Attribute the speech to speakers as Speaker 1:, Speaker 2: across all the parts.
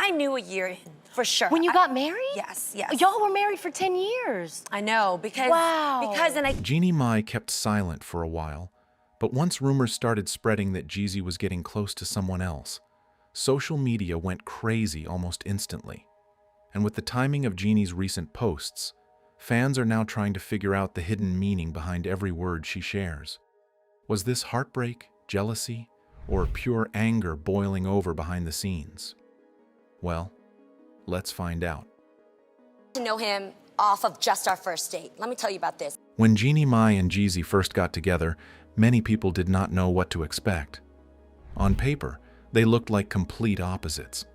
Speaker 1: I knew a year in, for sure.
Speaker 2: When you got married?
Speaker 1: Yes, yes.
Speaker 2: Y'all were married for 10 years.
Speaker 1: I know, because...
Speaker 2: Wow.
Speaker 3: Jeannie Mai kept silent for a while, but once rumors started spreading that Jeezy was getting close to someone else, social media went crazy almost instantly. And with the timing of Jeannie's recent posts, fans are now trying to figure out the hidden meaning behind every word she shares. Was this heartbreak, jealousy, or pure anger boiling over behind the scenes? Well, let's find out.
Speaker 1: To know him off of just our first date. Let me tell you about this.
Speaker 3: When Jeannie Mai and Jeezy first got together, many people did not know what to expect. On paper, they looked like complete opposites.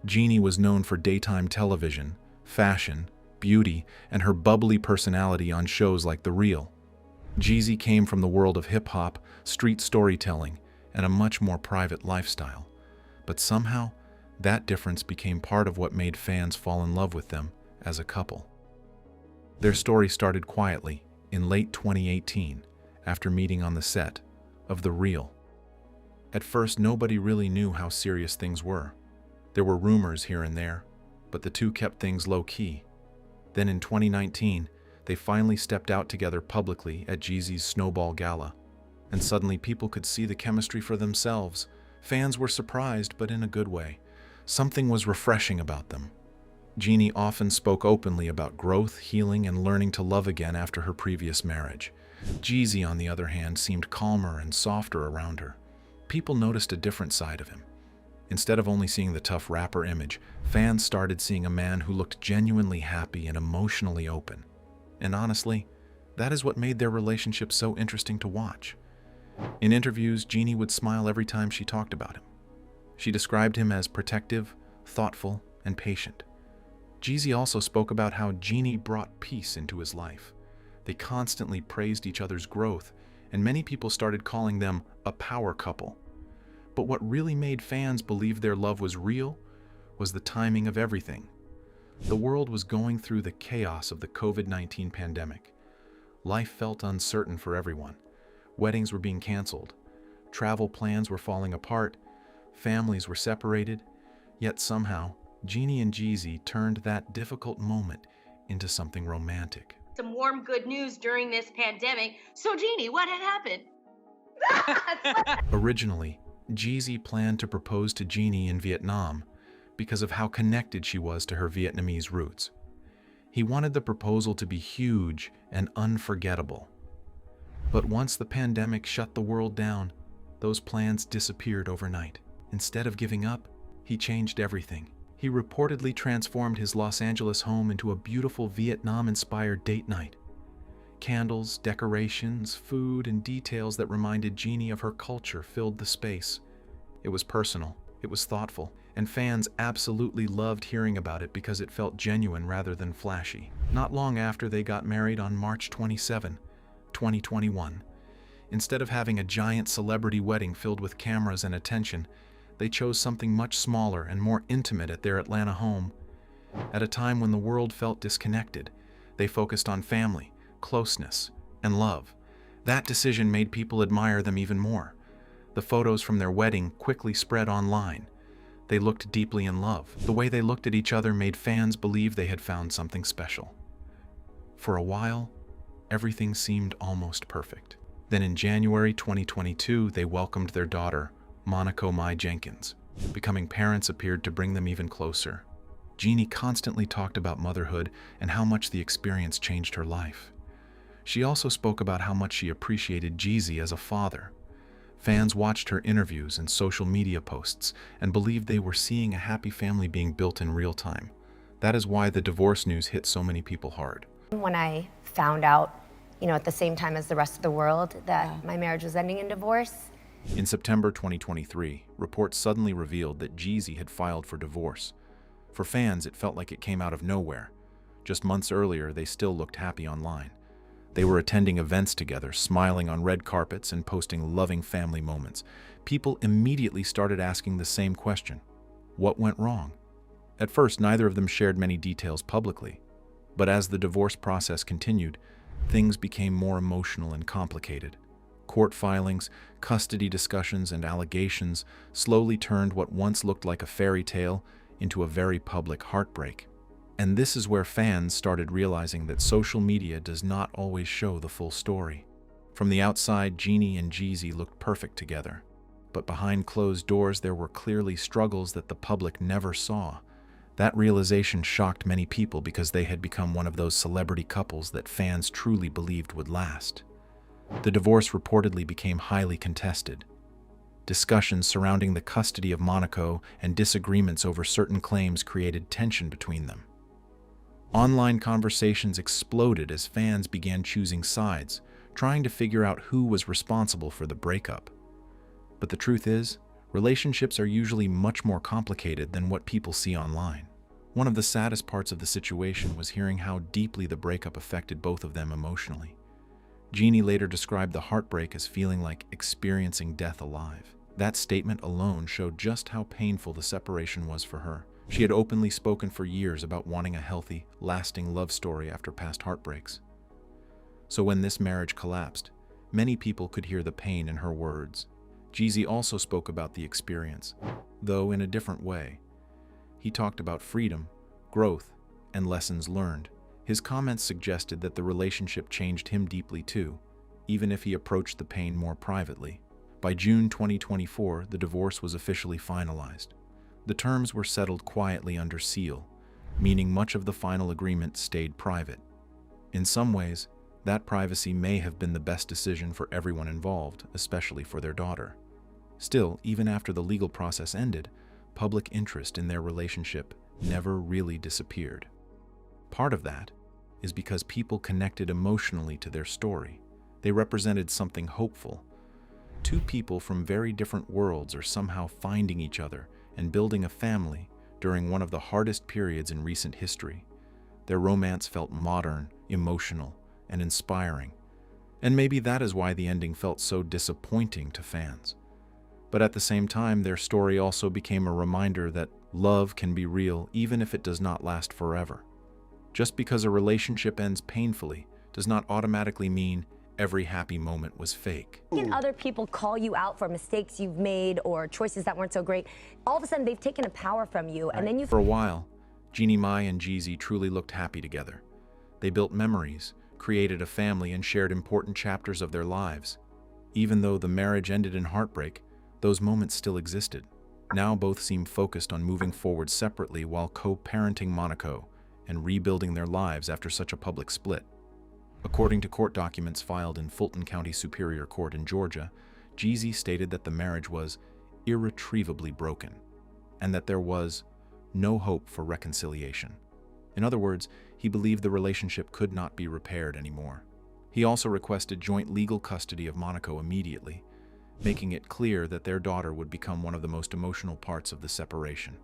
Speaker 3: Jeannie was known for daytime television, fashion, beauty, and her bubbly personality on shows like The Real. Jeezy came from the world of hip-hop, street storytelling, and a much more private lifestyle. But somehow, that difference became part of what made fans fall in love with them as a couple. Their story started quietly in late 2018, after meeting on the set of The Real. At first, nobody really knew how serious things were. There were rumors here and there, but the two kept things low-key. Then in 2019, they finally stepped out together publicly at Jeezy's Snowball Gala, and suddenly people could see the chemistry for themselves. Fans were surprised, but in a good way. Something was refreshing about them. Jeannie often spoke openly about growth, healing, and learning to love again after her previous marriage. Jeezy, on the other hand, seemed calmer and softer around her. People noticed a different side of him. Instead of only seeing the tough rapper image, fans started seeing a man who looked genuinely happy and emotionally open. And honestly, that is what made their relationship so interesting to watch. In interviews, Jeannie would smile every time she talked about him. She described him as protective, thoughtful, and patient. Jeezy also spoke about how Jeannie brought peace into his life. They constantly praised each other's growth, and many people started calling them a power couple. But what really made fans believe their love was real was the timing of everything. The world was going through the chaos of the COVID-19 pandemic. Life felt uncertain for everyone. Weddings were being canceled. Travel plans were falling apart. Families were separated. Yet somehow, Jeannie and Jeezy turned that difficult moment into something romantic.
Speaker 4: Some warm good news during this pandemic. So Jeannie, what had happened?
Speaker 3: Originally, Jeezy planned to propose to Jeannie in Vietnam because of how connected she was to her Vietnamese roots. He wanted the proposal to be huge and unforgettable. But once the pandemic shut the world down, those plans disappeared overnight. Instead of giving up, he changed everything. He reportedly transformed his Los Angeles home into a beautiful Vietnam-inspired date night. Candles, decorations, food, and details that reminded Jeannie of her culture filled the space. It was personal, it was thoughtful, and fans absolutely loved hearing about it because it felt genuine rather than flashy. Not long after they got married on March 27, 2021, instead of having a giant celebrity wedding filled with cameras and attention, they chose something much smaller and more intimate at their Atlanta home. At a time when the world felt disconnected, they focused on family, closeness, and love. That decision made people admire them even more. The photos from their wedding quickly spread online. They looked deeply in love. The way they looked at each other made fans believe they had found something special. For a while, everything seemed almost perfect. Then in January 2022, they welcomed their daughter, Monaco Mai Jenkins. Becoming parents appeared to bring them even closer. Jeannie constantly talked about motherhood and how much the experience changed her life. She also spoke about how much she appreciated Jeezy as a father. Fans watched her interviews and social media posts and believed they were seeing a happy family being built in real time. That is why the divorce news hit so many people hard.
Speaker 5: When I found out, at the same time as the rest of the world, that my marriage was ending in divorce.
Speaker 3: In September 2023, reports suddenly revealed that Jeezy had filed for divorce. For fans, it felt like it came out of nowhere. Just months earlier, they still looked happy online. They were attending events together, smiling on red carpets and posting loving family moments. People immediately started asking the same question: what went wrong? At first, neither of them shared many details publicly. But as the divorce process continued, things became more emotional and complicated. Court filings, custody discussions, and allegations slowly turned what once looked like a fairy tale into a very public heartbreak. And this is where fans started realizing that social media does not always show the full story. From the outside, Jeannie and Jeezy looked perfect together. But behind closed doors, there were clearly struggles that the public never saw. That realization shocked many people because they had become one of those celebrity couples that fans truly believed would last. The divorce reportedly became highly contested. Discussions surrounding the custody of Monaco and disagreements over certain claims created tension between them. Online conversations exploded as fans began choosing sides, trying to figure out who was responsible for the breakup. But the truth is, relationships are usually much more complicated than what people see online. One of the saddest parts of the situation was hearing how deeply the breakup affected both of them emotionally. Jeannie later described the heartbreak as feeling like experiencing death alive. That statement alone showed just how painful the separation was for her. She had openly spoken for years about wanting a healthy, lasting love story after past heartbreaks. So when this marriage collapsed, many people could hear the pain in her words. Jeezy also spoke about the experience, though in a different way. He talked about freedom, growth, and lessons learned. His comments suggested that the relationship changed him deeply too, even if he approached the pain more privately. By June 2024, the divorce was officially finalized. The terms were settled quietly under seal, meaning much of the final agreement stayed private. In some ways, that privacy may have been the best decision for everyone involved, especially for their daughter. Still, even after the legal process ended, public interest in their relationship never really disappeared. Part of that is because people connected emotionally to their story. They represented something hopeful. Two people from very different worlds are somehow finding each other and building a family during one of the hardest periods in recent history. Their romance felt modern, emotional, and inspiring. And maybe that is why the ending felt so disappointing to fans. But at the same time, their story also became a reminder that love can be real even if it does not last forever. Just because a relationship ends painfully does not automatically mean every happy moment was fake.
Speaker 2: Can other people call you out for mistakes you've made or choices that weren't so great? All of a sudden, they've taken a power from you, and then you...
Speaker 3: For a while, Jeannie Mai and Jeezy truly looked happy together. They built memories, created a family, and shared important chapters of their lives. Even though the marriage ended in heartbreak, those moments still existed. Now both seem focused on moving forward separately while co-parenting Monaco and rebuilding their lives after such a public split. According to court documents filed in Fulton County Superior Court in Georgia, Jeezy stated that the marriage was irretrievably broken and that there was no hope for reconciliation. In other words, he believed the relationship could not be repaired anymore. He also requested joint legal custody of Monaco immediately, making it clear that their daughter would become one of the most emotional parts of the separation.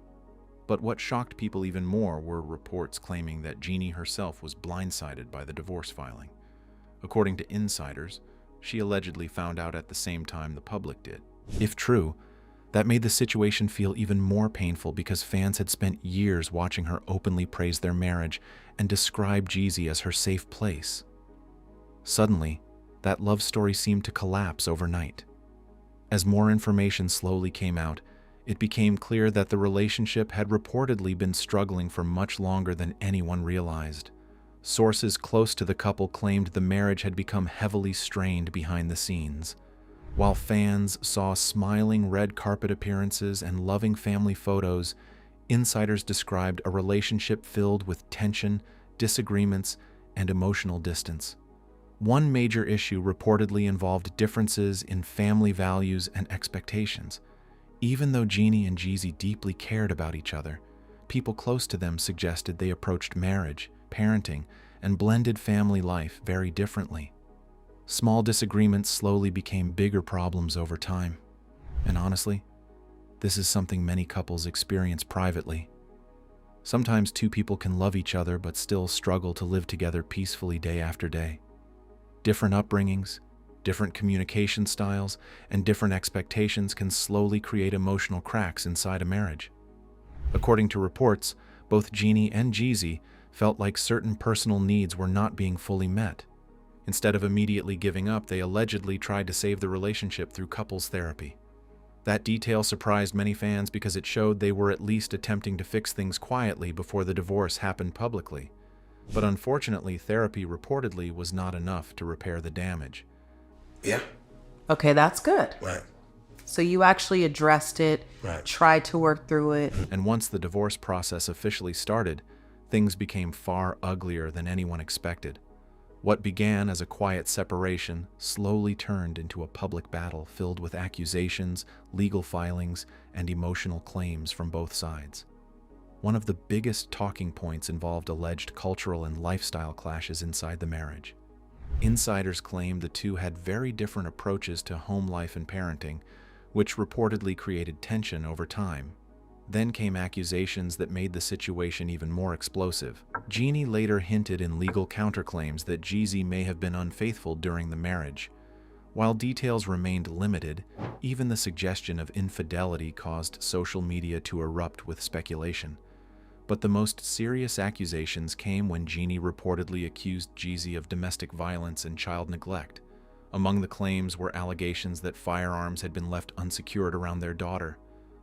Speaker 3: But what shocked people even more were reports claiming that Jeannie herself was blindsided by the divorce filing. According to insiders, she allegedly found out at the same time the public did. If true, that made the situation feel even more painful because fans had spent years watching her openly praise their marriage and describe Jeezy as her safe place. Suddenly, that love story seemed to collapse overnight. As more information slowly came out, it became clear that the relationship had reportedly been struggling for much longer than anyone realized. Sources close to the couple claimed the marriage had become heavily strained behind the scenes. While fans saw smiling red carpet appearances and loving family photos, insiders described a relationship filled with tension, disagreements, and emotional distance. One major issue reportedly involved differences in family values and expectations. Even though Jeannie and Jeezy deeply cared about each other, people close to them suggested they approached marriage, parenting, and blended family life very differently. Small disagreements slowly became bigger problems over time. And honestly, this is something many couples experience privately. Sometimes two people can love each other but still struggle to live together peacefully day after day. Different upbringings, different communication styles, and different expectations can slowly create emotional cracks inside a marriage. According to reports, both Jeannie and Jeezy felt like certain personal needs were not being fully met. Instead of immediately giving up, they allegedly tried to save the relationship through couples therapy. That detail surprised many fans because it showed they were at least attempting to fix things quietly before the divorce happened publicly. But unfortunately, therapy reportedly was not enough to repair the damage.
Speaker 6: Yeah.
Speaker 7: Okay, that's good.
Speaker 6: Right.
Speaker 7: So you actually addressed it,
Speaker 6: Right.
Speaker 7: tried to work through it.
Speaker 3: And once the divorce process officially started, things became far uglier than anyone expected. What began as a quiet separation slowly turned into a public battle filled with accusations, legal filings, and emotional claims from both sides. One of the biggest talking points involved alleged cultural and lifestyle clashes inside the marriage. Insiders claimed the two had very different approaches to home life and parenting, which reportedly created tension over time. Then came accusations that made the situation even more explosive. Jeannie later hinted in legal counterclaims that Jeezy may have been unfaithful during the marriage. While details remained limited, even the suggestion of infidelity caused social media to erupt with speculation. But the most serious accusations came when Jeannie reportedly accused Jeezy of domestic violence and child neglect. Among the claims were allegations that firearms had been left unsecured around their daughter.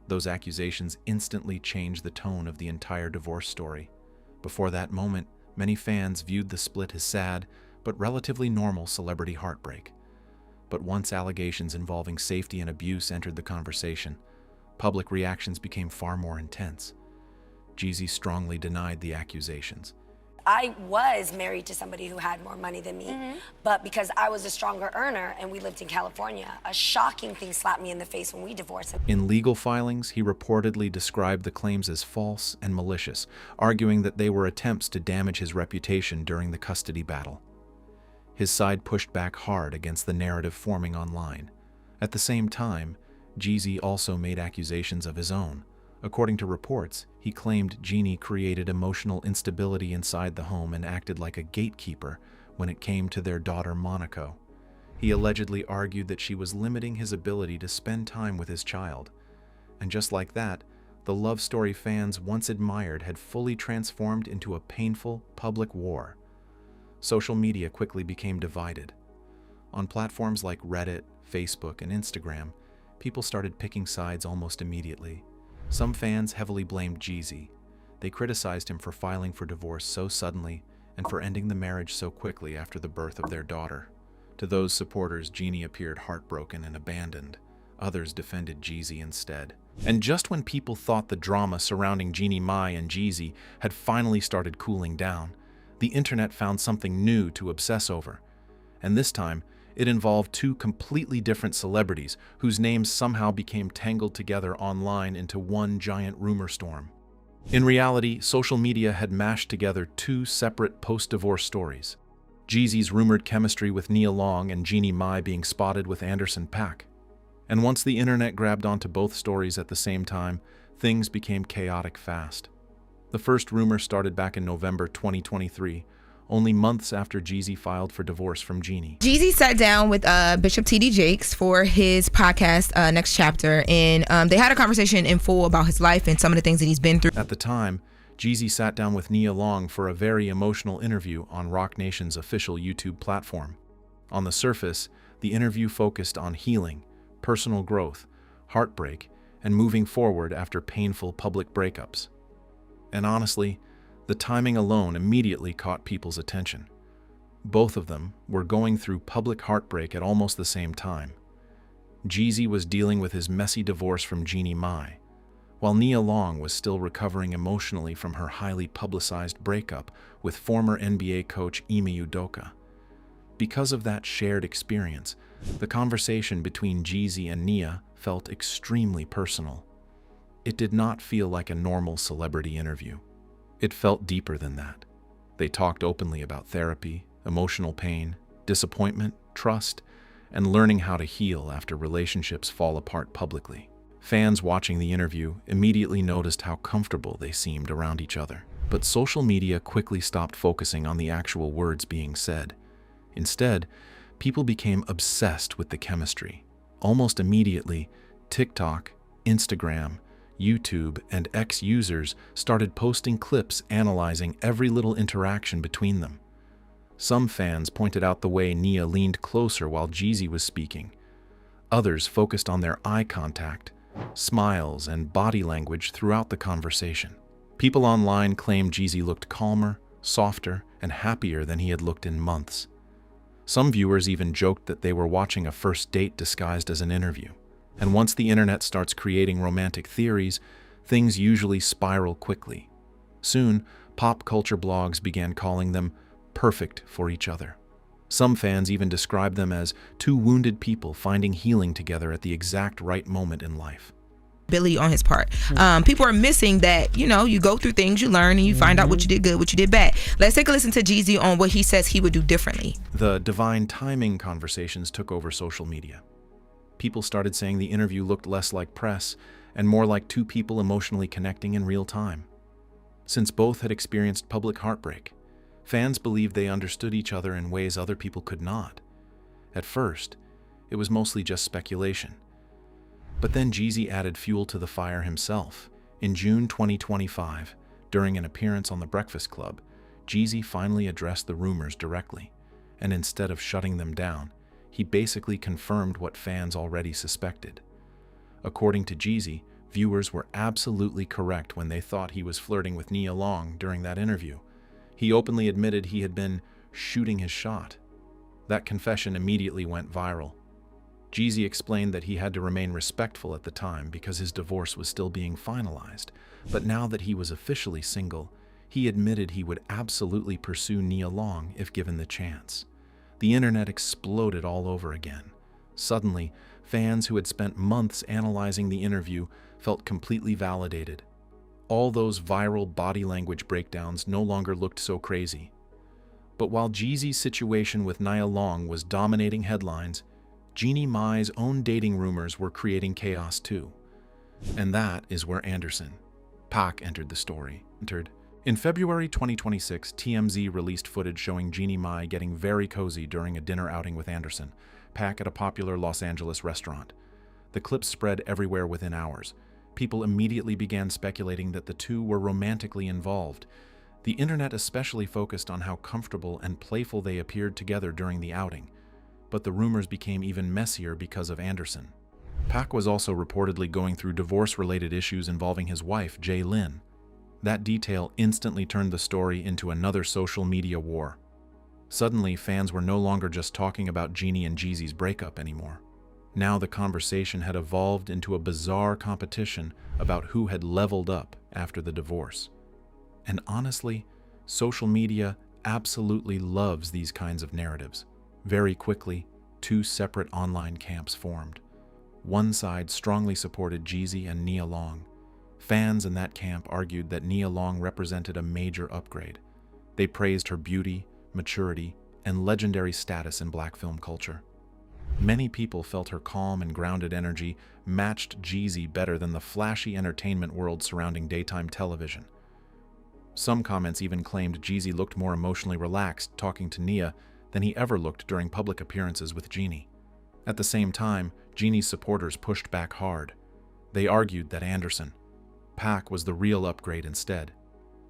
Speaker 3: Those accusations instantly changed the tone of the entire divorce story. Before that moment, many fans viewed the split as sad, but relatively normal celebrity heartbreak. But once allegations involving safety and abuse entered the conversation, public reactions became far more intense. Jeezy strongly denied the accusations.
Speaker 1: I was married to somebody who had more money than me, but because I was a stronger earner and we lived in California, a shocking thing slapped me in the face when we divorced.
Speaker 3: In legal filings, he reportedly described the claims as false and malicious, arguing that they were attempts to damage his reputation during the custody battle. His side pushed back hard against the narrative forming online. At the same time, Jeezy also made accusations of his own. According to reports, he claimed Jeannie created emotional instability inside the home and acted like a gatekeeper when it came to their daughter Monaco. He allegedly argued that she was limiting his ability to spend time with his child. And just like that, the love story fans once admired had fully transformed into a painful public war. Social media quickly became divided. On platforms like Reddit, Facebook, and Instagram, people started picking sides almost immediately. Some fans heavily blamed Jeezy. They criticized him for filing for divorce so suddenly and for ending the marriage so quickly after the birth of their daughter. To those supporters, Jeannie appeared heartbroken and abandoned. Others defended Jeezy instead. And just when people thought the drama surrounding Jeannie Mai and Jeezy had finally started cooling down, the internet found something new to obsess over. And this time, it involved two completely different celebrities whose names somehow became tangled together online into one giant rumor storm. In reality, social media had mashed together two separate post-divorce stories. Jeezy's rumored chemistry with Nia Long and Jeannie Mai being spotted with Anderson .Paak. And once the internet grabbed onto both stories at the same time, things became chaotic fast. The first rumor started back in November 2023, only months after Jeezy filed for divorce from Jeannie.
Speaker 8: Jeezy sat down with Bishop T.D. Jakes for his podcast, Next Chapter, and they had a conversation in full about his life and some of the things that he's been through.
Speaker 3: At the time, Jeezy sat down with Nia Long for a very emotional interview on Roc Nation's official YouTube platform. On the surface, the interview focused on healing, personal growth, heartbreak, and moving forward after painful public breakups. And honestly, the timing alone immediately caught people's attention. Both of them were going through public heartbreak at almost the same time. Jeezy was dealing with his messy divorce from Jeannie Mai, while Nia Long was still recovering emotionally from her highly publicized breakup with former NBA coach Ime Udoka. Because of that shared experience, the conversation between Jeezy and Nia felt extremely personal. It did not feel like a normal celebrity interview. It felt deeper than that. They talked openly about therapy, emotional pain, disappointment, trust, and learning how to heal after relationships fall apart publicly. Fans watching the interview immediately noticed how comfortable they seemed around each other. But social media quickly stopped focusing on the actual words being said. Instead, people became obsessed with the chemistry. Almost immediately, TikTok, Instagram, YouTube, and X users started posting clips analyzing every little interaction between them. Some fans pointed out the way Nia leaned closer while Jeezy was speaking. Others focused on their eye contact, smiles, and body language throughout the conversation. People online claimed Jeezy looked calmer, softer, and happier than he had looked in months. Some viewers even joked that they were watching a first date disguised as an interview. And once the internet starts creating romantic theories, things usually spiral quickly. Soon, pop culture blogs began calling them perfect for each other. Some fans even described them as two wounded people finding healing together at the exact right moment in life.
Speaker 8: Billy on his part. People are missing that, you go through things, you learn, and you find out what you did good, what you did bad. Let's take a listen to Jeezy on what he says he would do differently.
Speaker 3: The divine timing conversations took over social media. People started saying the interview looked less like press and more like two people emotionally connecting in real time. Since both had experienced public heartbreak, fans believed they understood each other in ways other people could not. At first, it was mostly just speculation. But then Jeezy added fuel to the fire himself. In June 2025, during an appearance on The Breakfast Club, Jeezy finally addressed the rumors directly, and instead of shutting them down, he basically confirmed what fans already suspected. According to Jeezy, viewers were absolutely correct when they thought he was flirting with Nia Long during that interview. He openly admitted he had been shooting his shot. That confession immediately went viral. Jeezy explained that he had to remain respectful at the time because his divorce was still being finalized, but now that he was officially single, he admitted he would absolutely pursue Nia Long if given the chance. The internet exploded all over again. Suddenly, fans who had spent months analyzing the interview felt completely validated. All those viral body language breakdowns no longer looked so crazy. But while Jeezy's situation with Nia Long was dominating headlines, Jeannie Mai's own dating rumors were creating chaos too. And that is where Anderson, Pac, entered the story. In February 2026, TMZ released footage showing Jeannie Mai getting very cozy during a dinner outing with Anderson, Pac, at a popular Los Angeles restaurant. The clip spread everywhere within hours. People immediately began speculating that the two were romantically involved. The internet especially focused on how comfortable and playful they appeared together during the outing. But the rumors became even messier because of Anderson. Pac was also reportedly going through divorce-related issues involving his wife, Lynn. That detail instantly turned the story into another social media war. Suddenly, fans were no longer just talking about Jeannie and Jeezy's breakup anymore. Now the conversation had evolved into a bizarre competition about who had leveled up after the divorce. And honestly, social media absolutely loves these kinds of narratives. Very quickly, two separate online camps formed. One side strongly supported Jeezy and Nia Long. Fans in that camp argued that Nia Long represented a major upgrade. They praised her beauty, maturity, and legendary status in Black film culture. Many people felt her calm and grounded energy matched Jeezy better than the flashy entertainment world surrounding daytime television. Some comments even claimed Jeezy looked more emotionally relaxed talking to Nia than he ever looked during public appearances with Jeannie. At the same time, Jeannie's supporters pushed back hard. They argued that Anderson, Pac, was the real upgrade instead.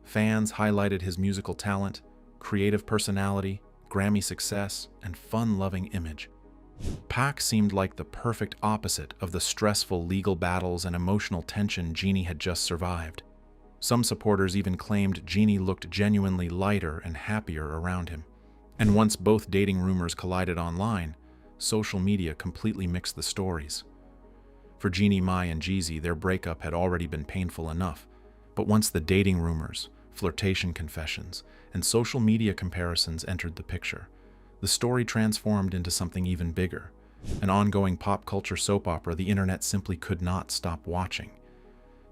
Speaker 3: Fans highlighted his musical talent, creative personality, Grammy success, and fun-loving image. Pac seemed like the perfect opposite of the stressful legal battles and emotional tension Jeannie had just survived. Some supporters even claimed Jeannie looked genuinely lighter and happier around him. And once both dating rumors collided online, social media completely mixed the stories. For Jeannie Mai and Jeezy, their breakup had already been painful enough, but once the dating rumors, flirtation confessions, and social media comparisons entered the picture, the story transformed into something even bigger, an ongoing pop culture soap opera the internet simply could not stop watching.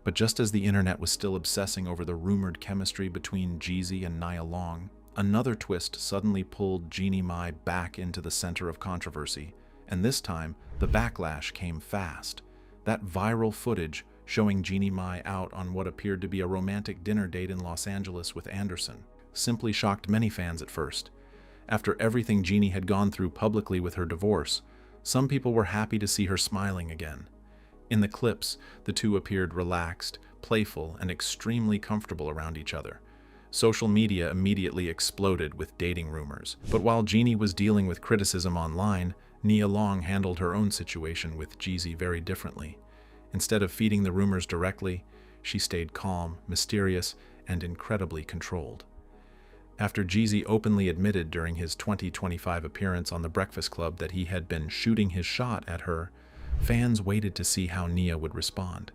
Speaker 3: But just as the internet was still obsessing over the rumored chemistry between Jeezy and Nia Long, another twist suddenly pulled Jeannie Mai back into the center of controversy, and this time, the backlash came fast. That viral footage showing Jeannie Mai out on what appeared to be a romantic dinner date in Los Angeles with Anderson simply shocked many fans at first. After everything Jeannie had gone through publicly with her divorce, some people were happy to see her smiling again. In the clips, the two appeared relaxed, playful, and extremely comfortable around each other. Social media immediately exploded with dating rumors. But while Jeannie was dealing with criticism online, Nia Long handled her own situation with Jeezy very differently. Instead of feeding the rumors directly, she stayed calm, mysterious, and incredibly controlled. After Jeezy openly admitted during his 2025 appearance on The Breakfast Club that he had been shooting his shot at her, fans waited to see how Nia would respond,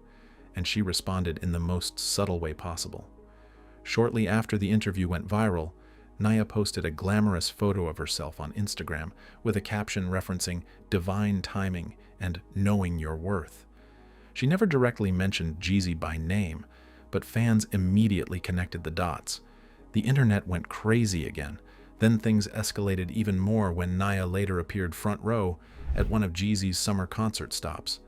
Speaker 3: and she responded in the most subtle way possible. Shortly after the interview went viral, Nia posted a glamorous photo of herself on Instagram with a caption referencing divine timing and knowing your worth. She never directly mentioned Jeezy by name, but fans immediately connected the dots. The internet went crazy again. Then things escalated even more when Nia later appeared front row at one of Jeezy's summer concert stops.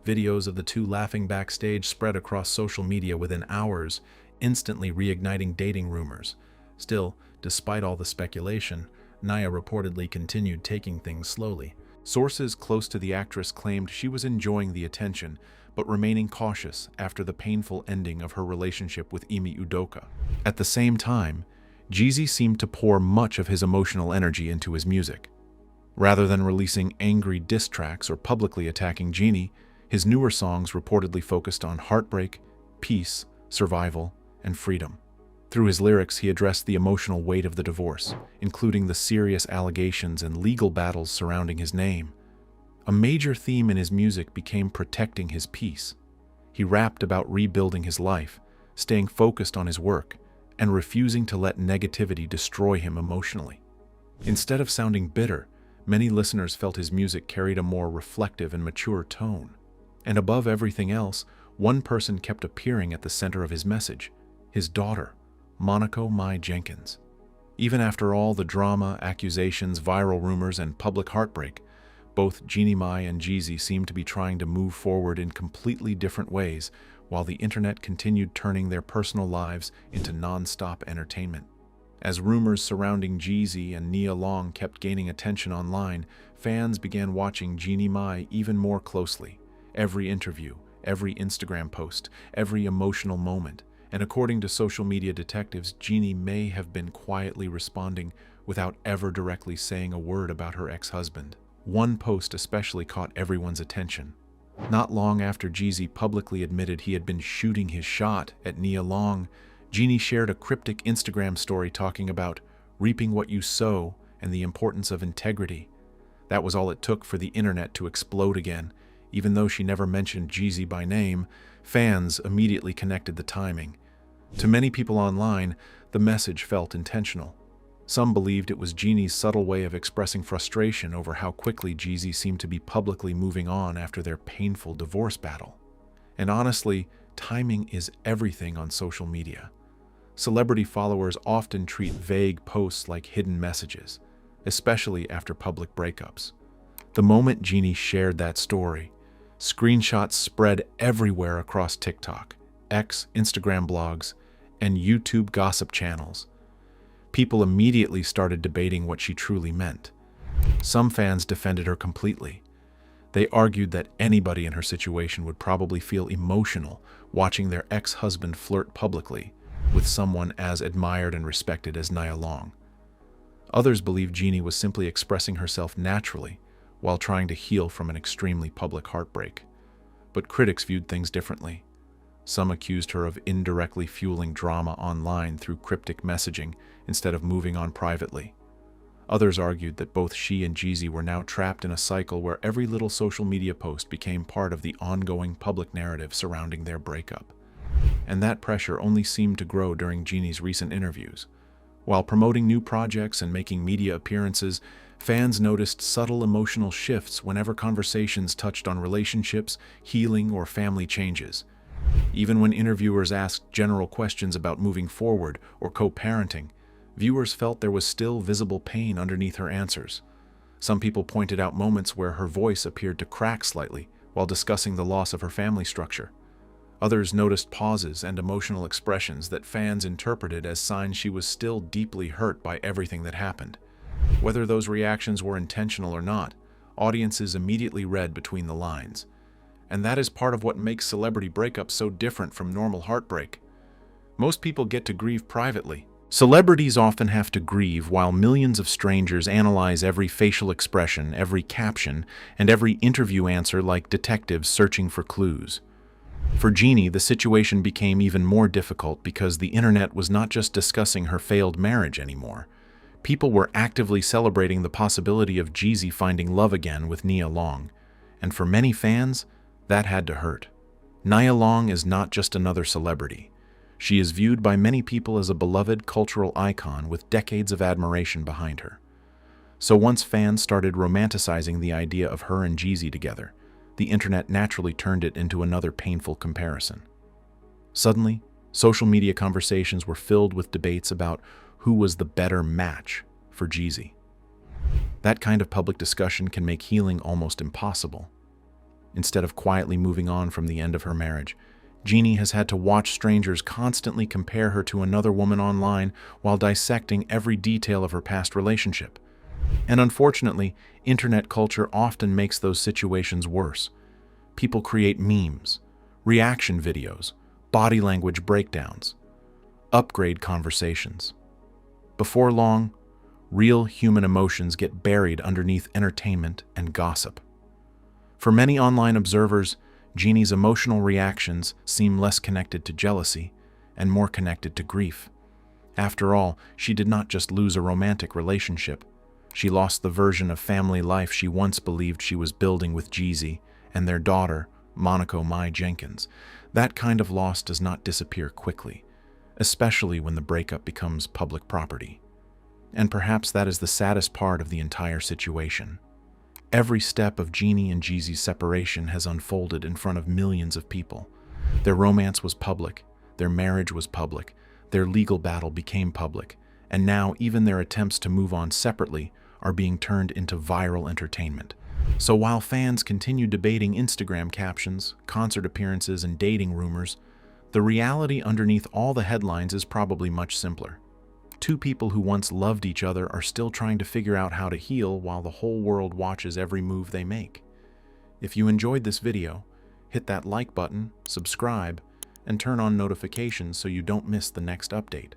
Speaker 3: Videos of the two laughing backstage spread across social media within hours, instantly reigniting dating rumors. Still, despite all the speculation, Nia reportedly continued taking things slowly. Sources close to the actress claimed she was enjoying the attention, but remaining cautious after the painful ending of her relationship with Emi Udoka. At the same time, Jeezy seemed to pour much of his emotional energy into his music. Rather than releasing angry diss tracks or publicly attacking Jeannie, his newer songs reportedly focused on heartbreak, peace, survival, and freedom. Through his lyrics, he addressed the emotional weight of the divorce, including the serious allegations and legal battles surrounding his name. A major theme in his music became protecting his peace. He rapped about rebuilding his life, staying focused on his work, and refusing to let negativity destroy him emotionally. Instead of sounding bitter, many listeners felt his music carried a more reflective and mature tone. And above everything else, one person kept appearing at the center of his message: his daughter, Jeannie Mai Jenkins. Even after all the drama, accusations, viral rumors, and public heartbreak, both Jeannie Mai and Jeezy seemed to be trying to move forward in completely different ways, while the internet continued turning their personal lives into non-stop entertainment. As rumors surrounding Jeezy and Nia Long kept gaining attention online, fans began watching Jeannie Mai even more closely. Every interview, every Instagram post, every emotional moment. And according to social media detectives, Jeannie may have been quietly responding without ever directly saying a word about her ex-husband. One post especially caught everyone's attention. Not long after Jeezy publicly admitted he had been shooting his shot at Nia Long, Jeannie shared a cryptic Instagram story talking about reaping what you sow and the importance of integrity. That was all it took for the internet to explode again. Even though she never mentioned Jeezy by name, fans immediately connected the timing. To many people online, the message felt intentional. Some believed it was Jeannie's subtle way of expressing frustration over how quickly Jeezy seemed to be publicly moving on after their painful divorce battle. And honestly, timing is everything on social media. Celebrity followers often treat vague posts like hidden messages, especially after public breakups. The moment Jeannie shared that story, screenshots spread everywhere across TikTok, X, Instagram blogs, and YouTube gossip channels. People immediately started debating what she truly meant. Some fans defended her completely. They argued that anybody in her situation would probably feel emotional watching their ex-husband flirt publicly with someone as admired and respected as Nia Long. Others believed Jeannie was simply expressing herself naturally while trying to heal from an extremely public heartbreak. But critics viewed things differently. Some accused her of indirectly fueling drama online through cryptic messaging instead of moving on privately. Others argued that both she and Jeezy were now trapped in a cycle where every little social media post became part of the ongoing public narrative surrounding their breakup. And that pressure only seemed to grow during Jeannie's recent interviews. While promoting new projects and making media appearances, fans noticed subtle emotional shifts whenever conversations touched on relationships, healing, or family changes. Even when interviewers asked general questions about moving forward or co-parenting, viewers felt there was still visible pain underneath her answers. Some people pointed out moments where her voice appeared to crack slightly while discussing the loss of her family structure. Others noticed pauses and emotional expressions that fans interpreted as signs she was still deeply hurt by everything that happened. Whether those reactions were intentional or not, audiences immediately read between the lines. And that is part of what makes celebrity breakups so different from normal heartbreak. Most people get to grieve privately, Celebrities often have to grieve while millions of strangers analyze every facial expression, every caption, and every interview answer like detectives searching for clues. For Jeannie, the situation became even more difficult because the internet was not just discussing her failed marriage anymore. People were actively celebrating the possibility of Jeezy finding love again with Nia Long. And for many fans, that had to hurt. Nia Long is not just another celebrity. She is viewed by many people as a beloved cultural icon with decades of admiration behind her. So once fans started romanticizing the idea of her and Jeezy together, the internet naturally turned it into another painful comparison. Suddenly, social media conversations were filled with debates about who was the better match for Jeezy. That kind of public discussion can make healing almost impossible. Instead of quietly moving on from the end of her marriage, Jeannie has had to watch strangers constantly compare her to another woman online while dissecting every detail of her past relationship. And unfortunately, internet culture often makes those situations worse. People create memes, reaction videos, body language breakdowns, upgrade conversations. Before long, real human emotions get buried underneath entertainment and gossip. For many online observers, Jeannie's emotional reactions seem less connected to jealousy and more connected to grief. After all, she did not just lose a romantic relationship. She lost the version of family life she once believed she was building with Jeezy and their daughter, Jeannie Mai Jenkins. That kind of loss does not disappear quickly, especially when the breakup becomes public property. And perhaps that is the saddest part of the entire situation. Every step of Jeannie and Jeezy's separation has unfolded in front of millions of people. Their romance was public, their marriage was public, their legal battle became public, and now even their attempts to move on separately are being turned into viral entertainment. So while fans continue debating Instagram captions, concert appearances, and dating rumors, the reality underneath all the headlines is probably much simpler. Two people who once loved each other are still trying to figure out how to heal while the whole world watches every move they make. If you enjoyed this video, hit that like button, subscribe, and turn on notifications so you don't miss the next update.